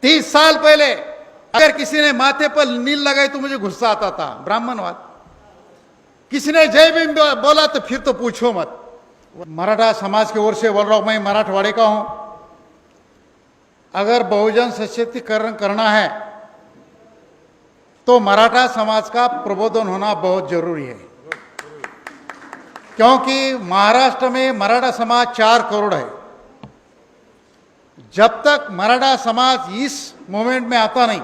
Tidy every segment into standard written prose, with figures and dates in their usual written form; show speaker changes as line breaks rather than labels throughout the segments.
30 साल पहले अगर किसी ने माथे पर नील लगाई तो मुझे गुस्सा आता था, ब्राह्मणवाद। किसी ने जय भीम बोला तो फिर तो पूछो मत। मराठा समाज की ओर से बोल रहा हूं, मैं मराठवाड़े का हूं। अगर बहुजन सशक्तिकरण करना है तो मराठा समाज का प्रबोधन होना बहुत जरूरी है, क्योंकि महाराष्ट्र में मराठा समाज 4 करोड़ है। जब तक मराठा समाज इस मूवमेंट में आता नहीं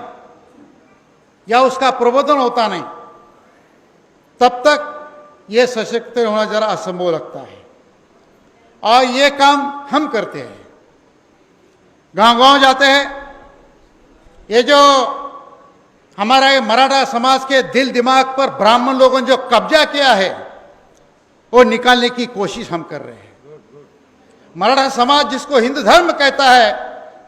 या उसका प्रबोधन होता नहीं, तब तक यह सशक्त होना जरा असंभव लगता है। और ये काम हम करते हैं, गांव-गांव जाते हैं। ये जो हमारा ये मराठा समाज के दिल दिमाग पर ब्राह्मण लोगों ने जो कब्जा किया है, वो निकालने की कोशिश हम कर रहे हैं। मराठा समाज जिसको हिंदू धर्म कहता है,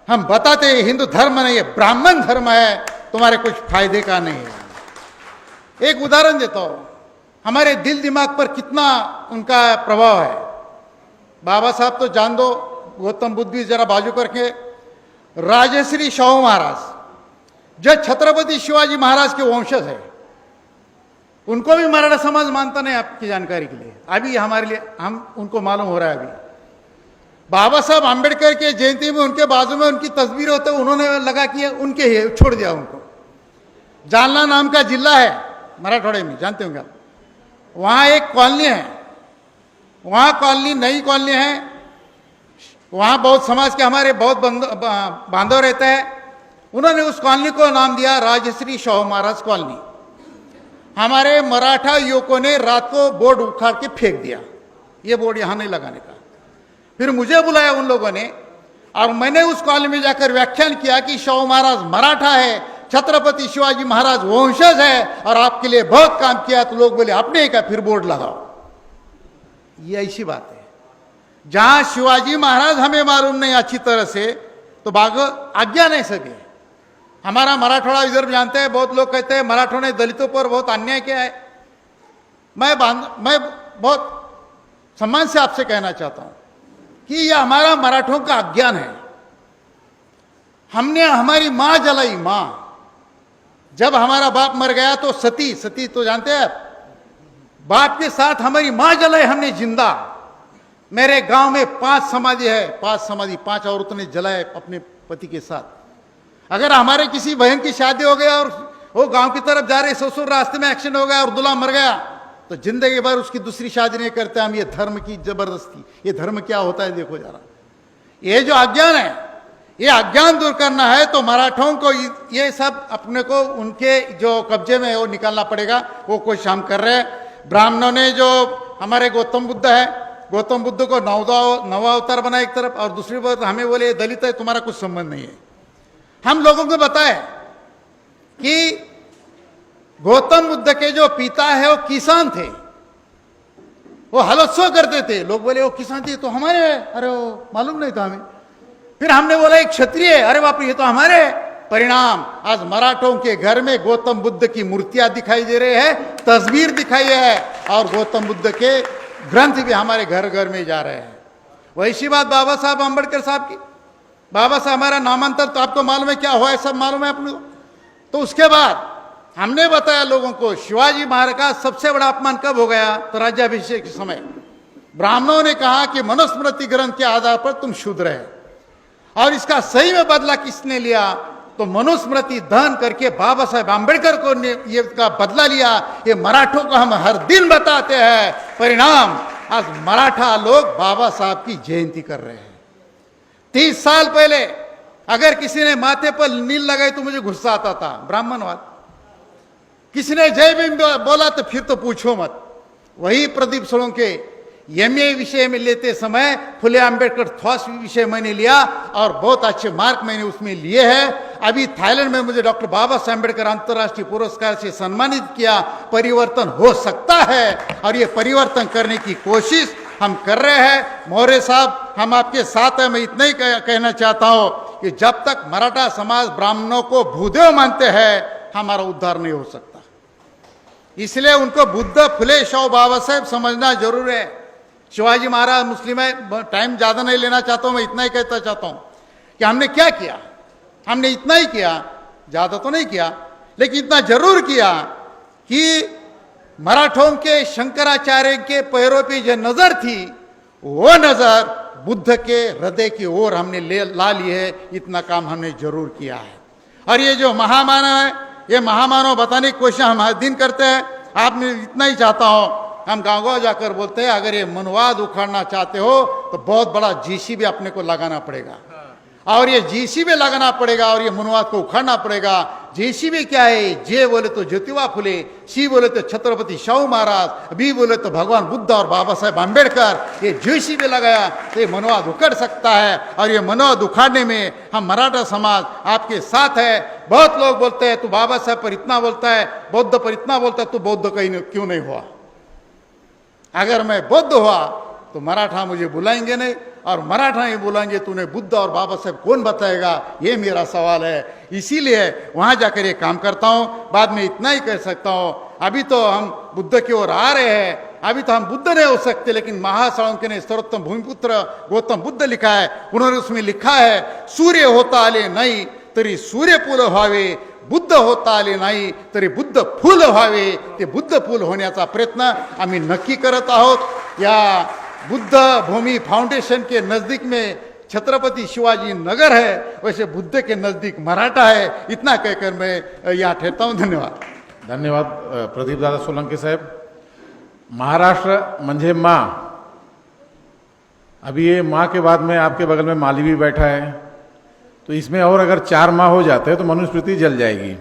हम बताते हैं हिंदू धर्म नहीं है, ब्राह्मण धर्म है, तुम्हारे कुछ फायदे का नहीं है। एक उदाहरण देता हूं, हमारे दिल दिमाग पर कितना उनका प्रभाव है। बाबा साहब तो जान दो, गौतम बुद्ध भी जरा बाजू करके, राजश्री शाहू महाराज जो छत्रपति शिवाजी महाराज के वंशज है, उनको भी मराठा समाज मानता नहीं। आपकी जानकारी के लिए अभी हमारे लिए हम उनको मालूम हो रहा है। अभी बाबा साहब आंबेडकर के जयंती में उनके बाजू में उनकी तस्वीर होते, उन्होंने लगा कि उनके ही छोड़ दिया उनको। जालना नाम का जिला है मराठवाड़े में, जानते होंगे आप। वहाँ एक कॉलोनी है, वहाँ कॉलोनी नई कॉलोनी है। वहाँ बहुत समाज के हमारे बहुत बांधव रहते हैं। उन्होंने उस कॉलोनी को नाम दिया राजश्री शाहू महाराज कॉलोनी। हमारे मराठा युवकों ने रात को बोर्ड उखाड़ के फेंक दिया, ये बोर्ड यहाँ नहीं लगाने का। फिर मुझे बुलाया उन लोगों ने, और मैंने उस कॉलोनी में जाकर व्याख्यान किया कि शाहू महाराज मराठा है, छत्रपति शिवाजी महाराज वंशज है, और आपके लिए बहुत काम किया। तो लोग बोले अपने का फिर बोर्ड लगाओ। ये ऐसी बात है, जहां शिवाजी महाराज हमें मालूम नहीं अच्छी तरह से, तो बाग आज्ञा नहीं सके। हमारा मराठवाड़ा विदर्भ जानते हैं, बहुत लोग कहते हैं मराठों ने दलितों पर बहुत अन्याय किया है। मैं बहुत सम्मान से आपसे कहना चाहता हूं कि यह हमारा मराठों का अज्ञान है। हमने हमारी मां जलाई, मां। जब हमारा बाप मर गया तो सती तो जानते हैं आप, बाप के साथ हमारी मां जलाई हमने जिंदा। मेरे गांव में 5 समाधि है, 5 औरतों ने जलाए अपने पति के साथ। अगर हमारे किसी बहन की शादी हो गया और वो गांव की तरफ जा रहे, ससुर रास्ते में एक्सीडेंट हो गया और दूल्हा मर गया, तो जिंदगी भर उसकी दूसरी शादी नहीं करते हम। ये धर्म की जबरदस्ती, ये धर्म क्या होता है देखो जरा। ये जो अज्ञान है, ये अज्ञान दूर करना है तो मराठों को ये सब अपने को उनके जो कब्जे में है वो निकालना पड़ेगा। वो कोशिश हम कर रहे हैं। ब्राह्मणों ने जो हमारे गौतम बुद्ध है, गौतम बुद्ध को नवा अवतार बना एक तरफ, और दूसरी बात हमें बोले दलित है, तुम्हारा कुछ संबंध नहीं है। हम लोगों को बताए कि गौतम बुद्ध के जो पिता है वो किसान थे, वो हलोत्सव करते थे। लोग बोले वो किसान थे तो हमारे है, अरे वो मालूम नहीं था हमें। फिर हमने बोला एक क्षत्रिय, अरे बाप ये तो हमारे। परिणाम आज मराठों के घर में गौतम बुद्ध की मूर्तियां दिखाई दे रही है, तस्वीर दिखाई है, और गौतम बुद्ध के ग्रंथ भी हमारे घर घर में जा रहे हैं। वैसी बात बाबा साहब आंबेडकर साहब की। बाबा साहब हमारा नामांतर तो आपको मालूम है क्या हुआ है, सब मालूम है अपने को। तो उसके बाद हमने बताया लोगों को शिवाजी महाराज का सबसे बड़ा अपमान कब हो गया, तो राज्याभिषेक के समय ब्राह्मणों ने कहा कि मनुस्मृति ग्रंथ के आधार पर तुम शूद्र है। और इसका सही में बदला किसने लिया, तो मनुस्मृति दहन करके बाबा साहब आंबेडकर को ने ये का बदला लिया। ये मराठों को हम हर दिन बताते हैं। परिणाम आज मराठा लोग बाबा साहब की जयंती कर रहे हैं। 30 साल पहले अगर किसी ने माथे पर नील लगाई तो मुझे गुस्सा आता था, ब्राह्मणवाद। किसी ने जय भीम बोला तो फिर तो पूछो मत। वही प्रदीप सोलंके एमए विषय में लेते समय फुले आंबेडकर थॉस विषय मैंने लिया और बहुत अच्छे मार्क मैंने उसमें लिए हैं। अभी थाईलैंड में मुझे डॉक्टर बाबा साहेब आंबेडकर अंतर्राष्ट्रीय पुरस्कार से सम्मानित किया। परिवर्तन हो सकता है और ये परिवर्तन करने की कोशिश हम कर रहे हैं। मौर्य साहब हम आपके साथ हैं। मैं इतना ही कहना चाहता हूं कि जब तक मराठा समाज ब्राह्मणों को भूदेव मानते हैं हमारा उद्धार नहीं हो सकता। इसलिए उनको बुद्ध फुले शाहू बाबा साहेब समझना जरूर है। शिवाजी महाराज मुस्लिम है, टाइम ज्यादा नहीं लेना चाहता हूं, मैं इतना ही कहता चाहता हूं कि हमने क्या किया। हमने इतना ही किया, ज़्यादा तो नहीं किया, लेकिन इतना जरूर किया कि मराठों के शंकराचार्य के पैरों पे जो नज़र थी वो नज़र बुद्ध के हृदय की ओर हमने ला ली है। इतना काम हमने जरूर किया है। और ये जो महामानव है, ये महामानव बताने की कोशिश हम हर दिन करते हैं। आपने इतना ही चाहता हो, हम गाँव गाँव जाकर बोलते हैं अगर ये मनवाद उखाड़ना चाहते हो तो बहुत बड़ा जीसीबी अपने को लगाना पड़ेगा, और ये जीसीबी लगाना पड़ेगा और ये मनवाद को उखाड़ना पड़ेगा। जीसीबी क्या है? जे बोले तो ज्योतिबा फुले, सी बोले तो छत्रपति शाहू महाराज, बी बोले तो भगवान बुद्ध और बाबा साहेब आम्बेडकर। ये जीसीबी लगाया तो ये मनवाद उखड़ सकता है, और ये मनवाद उखाड़ने में हम मराठा समाज आपके साथ है। बहुत लोग बोलते हैं तू बाबा साहेब पर इतना बोलता है, बौद्ध पर इतना बोलता है, तू बौद्ध कहीं क्यों नहीं हुआ? अगर मैं बौद्ध हुआ तो मराठा मुझे बुलाएंगे नहीं, और मराठा ही बुलाएंगे तूने बुद्ध और बाबा साहेब कौन बताएगा? ये मेरा सवाल है। इसीलिए वहां जाकर ये काम करता हूं। बाद में इतना ही कर सकता हूं, अभी तो हम बुद्ध की ओर आ रहे हैं। अभी तो हम बुद्ध नहीं हो सकते, लेकिन महासाळुंके ने सर्वोत्तम भूमिपुत्र गौतम बुद्ध लिखा है। उन्होंने उसमें लिखा है, सूर्य होता आले नाही तरी सूर्यफूल व्हावे, बुद्ध होता आले नाही तरी बुद्ध फूल व्हावे। ते बुद्ध फूल होण्याचा प्रयत्न आम्ही नक्की करत आहोत। या बुद्ध भूमि फाउंडेशन के नज़दीक में छत्रपति शिवाजी नगर है, वैसे बुद्ध के नज़दीक मराठा है। इतना कहकर मैं यहाँ ठहरता हूँ। धन्यवाद।
धन्यवाद प्रदीप दादा सोलंकी साहेब। महाराष्ट्र म्हणजे माँ। अभी ये माँ के बाद में आपके बगल में माली भी बैठा है, तो इसमें और अगर 4 माँ हो जाते हैं तो मनुस्मृति जल जाएगी।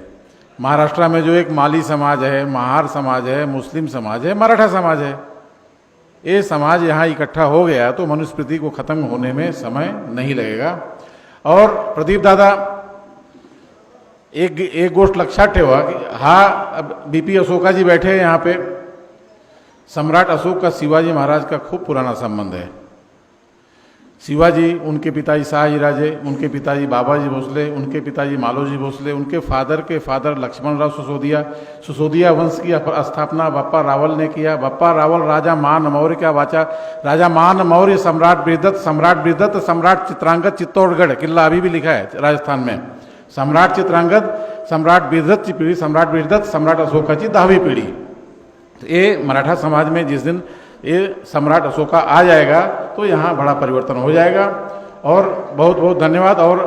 महाराष्ट्र में जो एक माली समाज है, महार समाज है, मुस्लिम समाज है, मराठा समाज है, ये समाज यहाँ इकट्ठा हो गया तो मनुस्मृति को ख़त्म होने में समय नहीं लगेगा। और प्रदीप दादा एक गोष्ट लक्षात ठेवा की अब बीपी अशोकाजी बैठे हैं यहाँ पे। सम्राट अशोक का शिवाजी महाराज का खूब पुराना संबंध है। शिवाजी, उनके पिताजी शहाजीराजे, उनके पिताजी बाबाजी भोसले, उनके पिताजी मालोजी भोसले, उनके फादर के फादर लक्ष्मणराव सिसोदिया वंश की स्थापना बप्पा रावल ने किया। बप्पा रावल राजा मान मौर्य का वाचा, राजा मान मौर्य, सम्राट बृहदत्त, सम्राट चित्रांगद, चित्तौड़गढ़ किला अभी भी लिखा है राजस्थान में। सम्राट चित्रांगद, सम्राट बृहदत्त की पीढ़ी, सम्राट बृहदत्त, सम्राट अशोकाची 10वीं पीढ़ी। तो ये मराठा समाज में जिस दिन ये सम्राट अशोका आ जाएगा तो यहाँ बड़ा परिवर्तन हो जाएगा। और बहुत बहुत धन्यवाद। और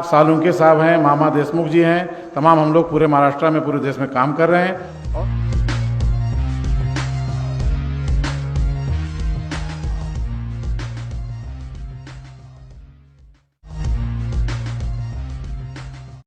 सालुंके साहब हैं, मामा देशमुख जी हैं, तमाम हम लोग पूरे महाराष्ट्र में, पूरे देश में काम कर रहे हैं।